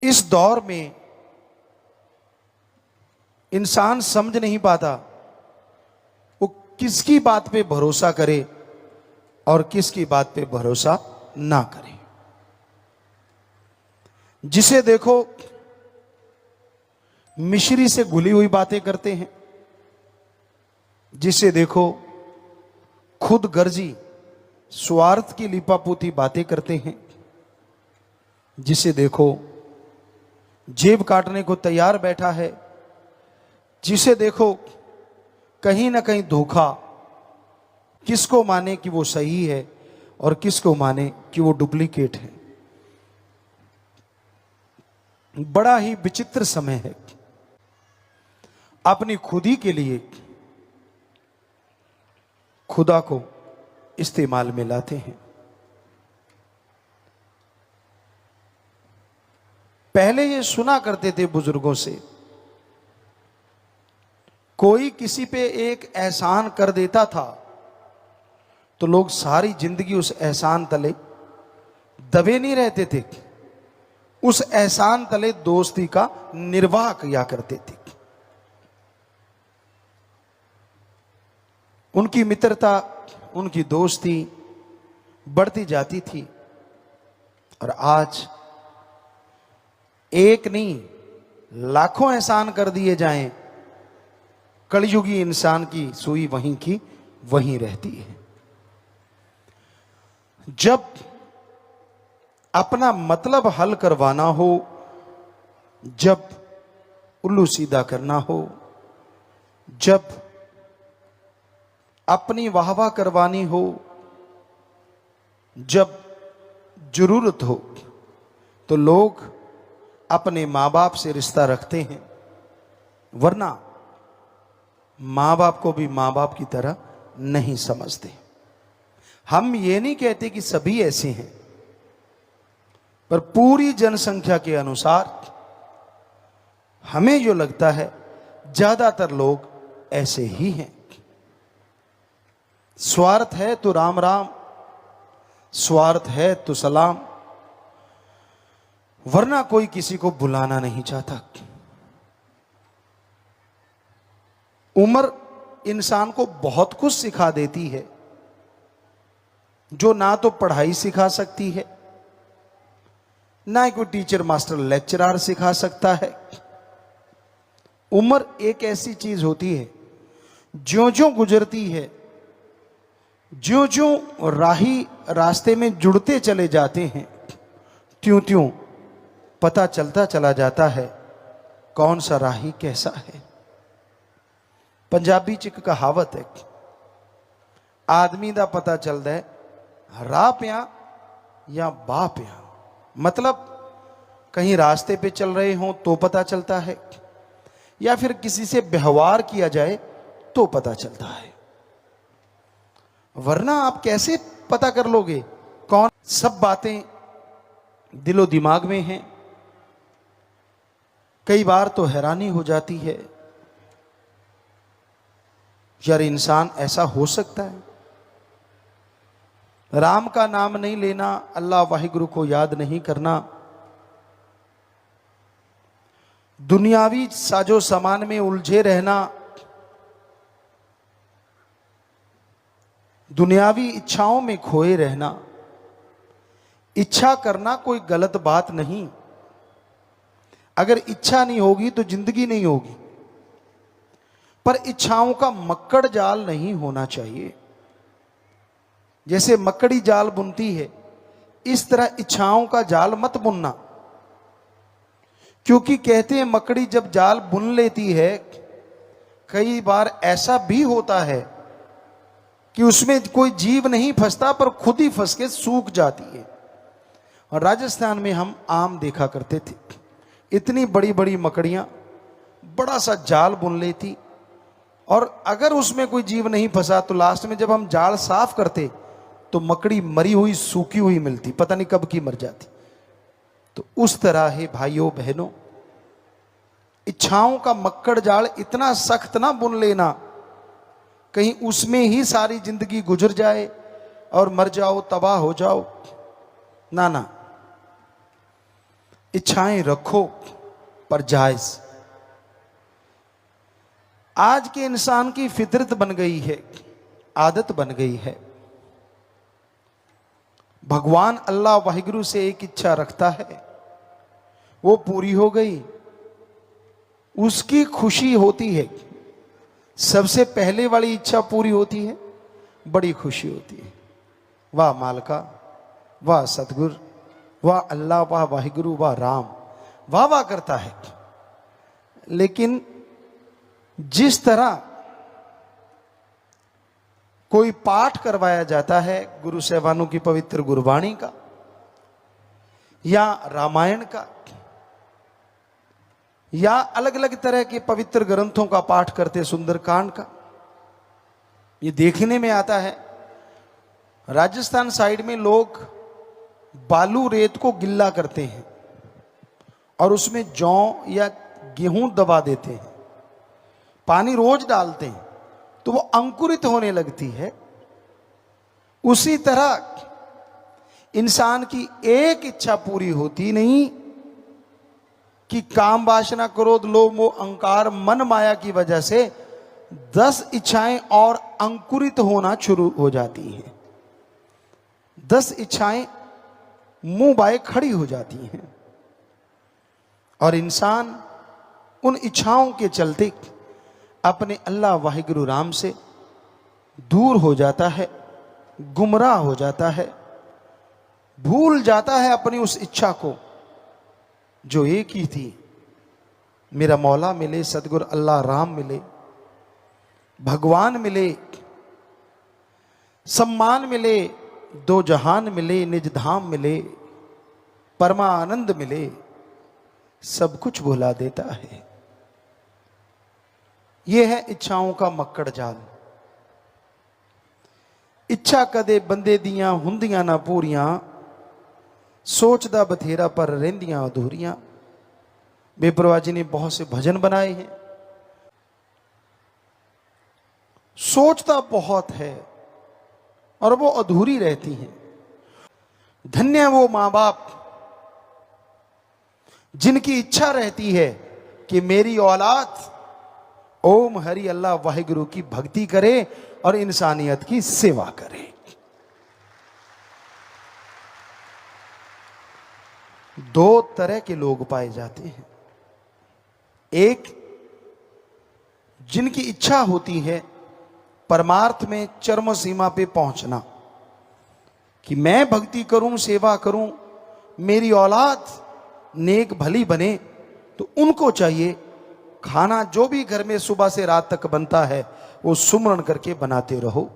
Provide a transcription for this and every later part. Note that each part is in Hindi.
इस दौर में इंसान समझ नहीं पाता वो किसकी बात पे भरोसा करे और किसकी बात पे भरोसा ना करे। जिसे देखो मिश्री से घुली हुई बातें करते हैं, जिसे देखो खुद गर्जी स्वार्थ की लिपापोती बातें करते हैं, जिसे देखो जेब काटने को तैयार बैठा है, जिसे देखो कहीं ना कहीं धोखा, किसको माने कि वो सही है और किसको माने कि वो डुप्लीकेट है। बड़ा ही विचित्र समय है। अपनी खुदी के लिए खुदा को इस्तेमाल में लाते हैं। पहले ये सुना करते थे बुजुर्गों से, कोई किसी पे एक एहसान कर देता था तो लोग सारी जिंदगी उस एहसान तले दबे नहीं रहते थे, उस एहसान तले दोस्ती का निर्वाह किया करते थे। उनकी मित्रता, उनकी दोस्ती बढ़ती जाती थी। और आज एक नहीं लाखों एहसान कर दिए जाएं, कलयुगी इंसान की सुई वहीं की वहीं रहती है। जब अपना मतलब हल करवाना हो, जब उल्लू सीधा करना हो, जब अपनी वाहवाह करवानी हो, जब जरूरत हो, तो लोग अपने मां बाप से रिश्ता रखते हैं, वरना मां बाप को भी मां बाप की तरह नहीं समझते। हम ये नहीं कहते कि सभी ऐसे हैं, पर पूरी जनसंख्या के अनुसार हमें जो लगता है ज्यादातर लोग ऐसे ही हैं। स्वार्थ है तो राम राम, स्वार्थ है तो सलाम, वरना कोई किसी को बुलाना नहीं चाहता। उम्र इंसान को बहुत कुछ सिखा देती है, जो ना तो पढ़ाई सिखा सकती है, ना कोई टीचर मास्टर लेक्चरर सिखा सकता है। उम्र एक ऐसी चीज होती है, ज्यों ज्यों गुजरती है, ज्यों ज्यों राही रास्ते में जुड़ते चले जाते हैं, त्यों त्यों पता चलता चला जाता है कौन सा राही कैसा है। पंजाबी च एक कहावत है, आदमी दा पता चलता है राह पिया या बाह पिया। मतलब कहीं रास्ते पे चल रहे हों तो पता चलता है, या फिर किसी से व्यवहार किया जाए तो पता चलता है, वरना आप कैसे पता कर लोगे कौन। सब बातें दिलो दिमाग में हैं। कई बार तो हैरानी हो जाती है, यार इंसान ऐसा हो सकता है। राम का नाम नहीं लेना, अल्लाह वाहिगुरु को याद नहीं करना, दुनियावी साजो सामान में उलझे रहना, दुनियावी इच्छाओं में खोए रहना। इच्छा करना कोई गलत बात नहीं, अगर इच्छा नहीं होगी तो जिंदगी नहीं होगी, पर इच्छाओं का मक्कड़ जाल नहीं होना चाहिए। जैसे मकड़ी जाल बुनती है, इस तरह इच्छाओं का जाल मत बुनना, क्योंकि कहते हैं मकड़ी जब जाल बुन लेती है, कई बार ऐसा भी होता है कि उसमें कोई जीव नहीं फंसता, पर खुद ही फंस के सूख जाती है। और राजस्थान में हम आम देखा करते थे, इतनी बड़ी बड़ी मकड़ियां बड़ा सा जाल बुन लेती, और अगर उसमें कोई जीव नहीं फंसा तो लास्ट में जब हम जाल साफ करते तो मकड़ी मरी हुई सूखी हुई मिलती, पता नहीं कब की मर जाती। तो उस तरह है भाइयों बहनों, इच्छाओं का मक्कड़ जाल इतना सख्त ना बुन लेना कहीं उसमें ही सारी जिंदगी गुजर जाए और मर जाओ, तबाह हो जाओ। ना ना, इच्छाएं रखो पर जायज। आज के इंसान की फितरत बन गई है, आदत बन गई है। भगवान अल्लाह वाहिगुरु से एक इच्छा रखता है, वो पूरी हो गई, उसकी खुशी होती है। सबसे पहले वाली इच्छा पूरी होती है, बड़ी खुशी होती है। वाह मालका, वाह सतगुर, वाह अल्लाह, वाह वाहिगुरु, वाह राम, वाह वाह करता है। लेकिन जिस तरह कोई पाठ करवाया जाता है गुरु साहबानों की पवित्र गुरबाणी का या रामायण का या अलग अलग तरह के पवित्र ग्रंथों का पाठ करते, सुंदरकांड का, ये देखने में आता है राजस्थान साइड में लोग बालू रेत को गिल्ला करते हैं और उसमें जौ या गेहूं दबा देते हैं, पानी रोज डालते हैं तो वो अंकुरित होने लगती है। उसी तरह इंसान की एक इच्छा पूरी होती नहीं कि काम वासना क्रोध लोभ मोह अहंकार मन माया की वजह से 10 इच्छाएं और अंकुरित होना शुरू हो जाती हैं। 10 इच्छाएं मुंह बाए खड़ी हो जाती हैं और इंसान उन इच्छाओं के चलते अपने अल्लाह वाहिगुरु राम से दूर हो जाता है, गुमराह हो जाता है, भूल जाता है अपनी उस इच्छा को जो एक ही थी, मेरा मौला मिले, सतगुरु अल्लाह राम मिले, भगवान मिले, सम्मान मिले, दो जहान मिले, निज धाम मिले, परमानंद मिले, सब कुछ भुला देता है। यह है इच्छाओं का मक्कड़ जाल। इच्छा कदे बंदे दियां हुंदियां ना पूरियां, सोचदा बथेरा पर रहंदियां अधूरियां। बेपरवाह जी ने बहुत से भजन बनाए हैं। सोचता बहुत है और वो अधूरी रहती हैं। धन्य वो मां बाप जिनकी इच्छा रहती है कि मेरी औलाद ओम हरि अल्लाह वाहिगुरु की भक्ति करे और इंसानियत की सेवा करे। दो तरह के लोग पाए जाते हैं। एक, जिनकी इच्छा होती है परमार्थ में चरम सीमा पे पहुंचना कि मैं भक्ति करूं, सेवा करूं, मेरी औलाद नेक भली बने, तो उनको चाहिए खाना जो भी घर में सुबह से रात तक बनता है वो सुमरण करके बनाते रहो।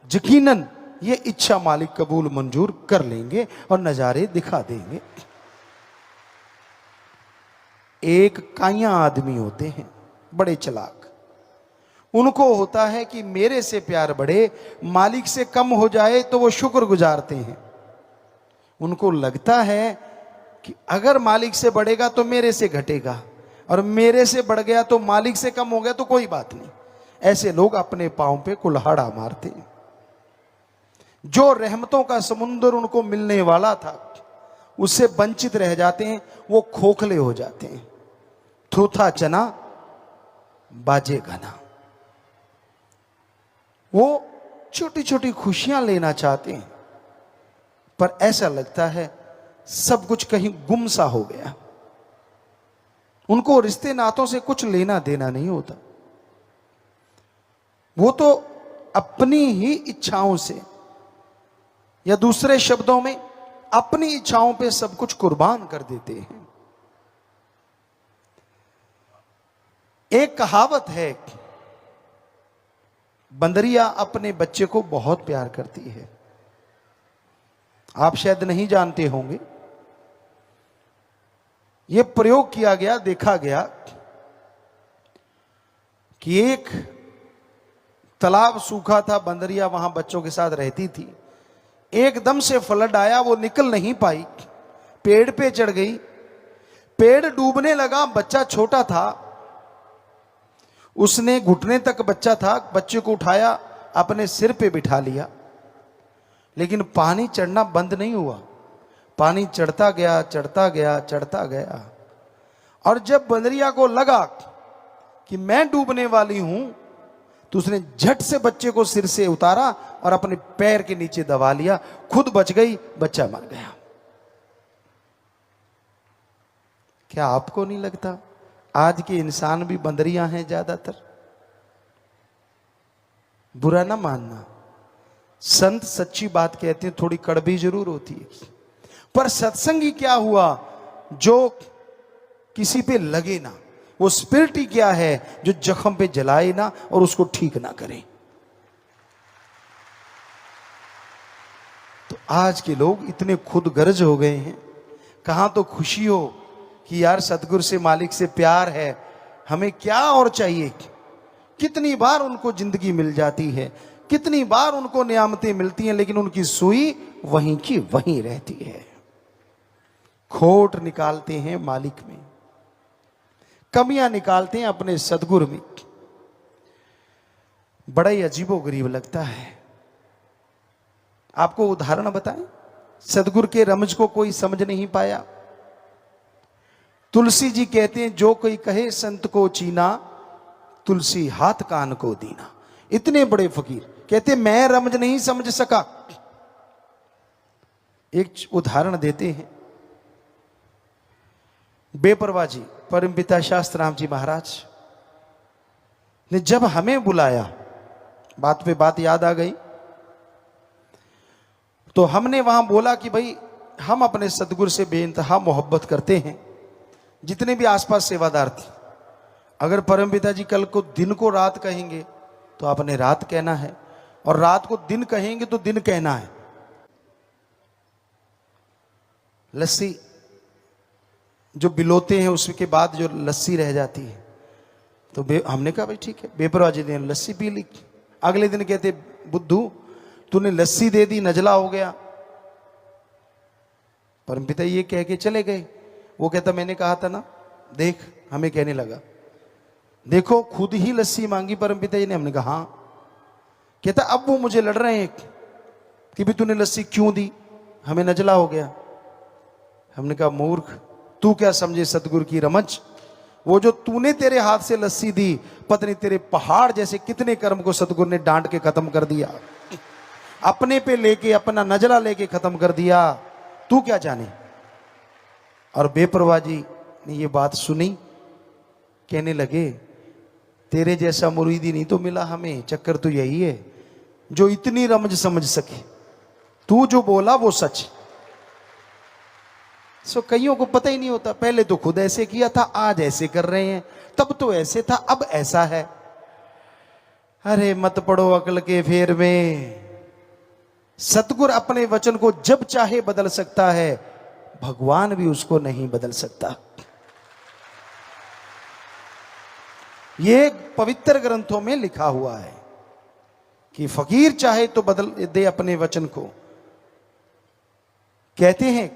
यकीनन ये इच्छा मालिक कबूल मंजूर कर लेंगे और नजारे दिखा देंगे। एक काइयां आदमी होते हैं, बड़े चालाक। उनको होता है कि मेरे से प्यार बढ़े, मालिक से कम हो जाए तो वो शुक्र गुजारते हैं। उनको लगता है कि अगर मालिक से बढ़ेगा तो मेरे से घटेगा और मेरे से बढ़ गया तो मालिक से कम हो गया तो कोई बात नहीं। ऐसे लोग अपने पांव पे कुल्हाड़ा मारते हैं। जो रहमतों का समुंदर उनको मिलने वाला था उससे वंचित रह जाते हैं, वो खोखले हो जाते हैं। थूथा चना बाजे घना। वो छोटी छोटी खुशियां लेना चाहते हैं पर ऐसा लगता है सब कुछ कहीं गुम सा हो गया। उनको रिश्ते नातों से कुछ लेना देना नहीं होता। वो तो अपनी ही इच्छाओं से, या दूसरे शब्दों में अपनी इच्छाओं पे सब कुछ कुर्बान कर देते हैं। एक कहावत है, बंदरिया अपने बच्चे को बहुत प्यार करती है। आप शायद नहीं जानते होंगे। यह प्रयोग किया गया, देखा गया कि एक तालाब सूखा था, बंदरिया वहां बच्चों के साथ रहती थी। एकदम से फ्लड आया, वो निकल नहीं पाई, पेड़ पे चढ़ गई, पेड़ डूबने लगा। बच्चा छोटा था, उसने घुटने तक बच्चा था, बच्चे को उठाया, अपने सिर पे बिठा लिया, लेकिन पानी चढ़ना बंद नहीं हुआ। पानी चढ़ता गया, चढ़ता गया, चढ़ता गया। और जब बंदरिया को लगा कि मैं डूबने वाली हूं, तो उसने झट से बच्चे को सिर से उतारा और अपने पैर के नीचे दबा लिया। खुद बच गई, बच्चा मर गया। क्या आपको नहीं लगता आज के इंसान भी बंदरियां हैं ज्यादातर? बुरा ना मानना, संत सच्ची बात कहते हैं, थोड़ी कड़वी जरूर होती है, पर सत्संगी क्या हुआ जो किसी पे लगे ना। वो स्पिरिट ही क्या है जो जख्म पे जलाए ना और उसको ठीक ना करे। तो आज के लोग इतने खुद गर्ज हो गए हैं। कहां तो खुशी हो कि यार सतगुरु से, मालिक से प्यार है, हमें क्या और चाहिए। कितनी बार उनको जिंदगी मिल जाती है, कितनी बार उनको नियामतें मिलती हैं, लेकिन उनकी सुई वहीं की वहीं रहती है। खोट निकालते हैं मालिक में, कमियां निकालते हैं अपने सदगुरु में। बड़ा ही अजीबोगरीब लगता है। आपको उदाहरण बताएं, सदगुरु के रमज को कोई समझ नहीं पाया। तुलसी जी कहते हैं, जो कोई कहे संत को चीना, तुलसी हाथ कान को दीना। इतने बड़े फकीर कहते मैं रमज नहीं समझ सका। एक उदाहरण देते हैं, बेपरवाह जी परमपिता शास्त्राम जी महाराज ने जब हमें बुलाया, बात पे बात याद आ गई, तो हमने वहां बोला कि भाई हम अपने सदगुरु से बेइंतहा मोहब्बत करते हैं। जितने भी आसपास सेवादार थे, अगर परमपिता जी कल को दिन को रात कहेंगे तो आपने रात कहना है, और रात को दिन कहेंगे तो दिन कहना है। लस्सी जो बिलोते हैं उसके बाद जो लस्सी रह जाती है, तो हमने कहा भाई ठीक है, बेपरवाह जी ने लस्सी पी ली। अगले दिन कहते बुद्धू तूने लस्सी दे दी, नजला हो गया। परमपिता ये कह के चले गए। वो कहता मैंने कहा था ना, देख हमें कहने लगा, देखो खुद ही लस्सी मांगी परमपिता जी ने। हमने कहा हाँ। कहता अब वो मुझे लड़ रहे हैं कि भी तूने लस्सी क्यों दी, हमें नजला हो गया। हमने कहा मूर्ख, तू क्या समझे सतगुरु की रमज। वो जो तूने तेरे हाथ से लस्सी दी, पत्नी तेरे पहाड़ जैसे कितने कर्म को सतगुरु ने डांट के खत्म कर दिया, अपने पे लेके, अपना नजला लेके खत्म कर दिया। तू क्या जाने। और बेपरवाह जी ने ये बात सुनी, कहने लगे तेरे जैसा मुरीदी नहीं तो मिला हमें। चक्कर तो यही है जो इतनी रमज समझ सके। तू जो बोला वो सच। सो कईयों को पता ही नहीं होता, पहले तो खुद ऐसे किया था, आज ऐसे कर रहे हैं, तब तो ऐसे था, अब ऐसा है। अरे मत पड़ो अकल के फेर में। सतगुरु अपने वचन को जब चाहे बदल सकता है, भगवान भी उसको नहीं बदल सकता। ये पवित्र ग्रंथों में लिखा हुआ है कि फकीर चाहे तो बदल दे अपने वचन को। कहते हैं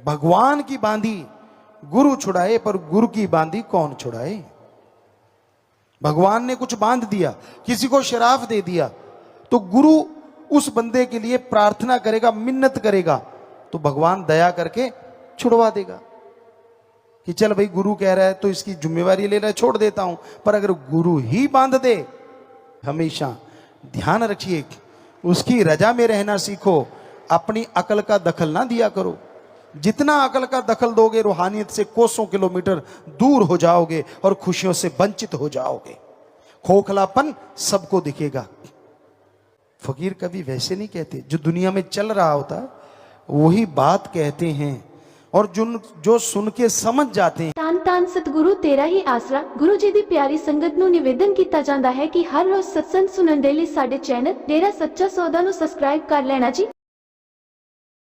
भगवान की बांधी गुरु छुड़ाए, पर गुरु की बांधी कौन छुड़ाए। भगवान ने कुछ बांध दिया, किसी को शराफ दे दिया, तो गुरु उस बंदे के लिए प्रार्थना करेगा, मिन्नत करेगा, तो भगवान दया करके छुड़वा देगा कि चल भाई गुरु कह रहा है तो इसकी जिम्मेवारी ले रहा है, छोड़ देता हूं। पर अगर गुरु ही बांध दे, हमेशा ध्यान रखिए उसकी रजा में रहना सीखो। अपनी अकल का दखल ना दिया करो। जितना अकल का दखल दोगे, रूहानियत से कोसों किलोमीटर दूर हो जाओगे और खुशियों से वंचित हो जाओगे। खोखलापन सबको दिखेगा। फकीर कभी वैसे नहीं कहते, जो दुनिया में चल रहा होता है वही बात कहते हैं, और जो सुन के समझ जाते हैं। तान तान सतगुरु तेरा ही आसरा। गुरु जी दी प्यारी संगत ਨੂੰ ਨਿਵੇਦਨ ਕੀਤਾ ਜਾਂਦਾ ਹੈ ਕਿ ਹਰ ਰੋਜ਼ ਸਤਸੰਗ ਸੁਣਨ ਦੇ ਲਈ ਸਾਡੇ ਚੈਨਲ ਡੇਰਾ ਸੱਚਾ ਸੌਦਾ ਨੂੰ ਸਬਸਕ੍ਰਾਈਬ ਕਰ ਲੈਣਾ ਜੀ।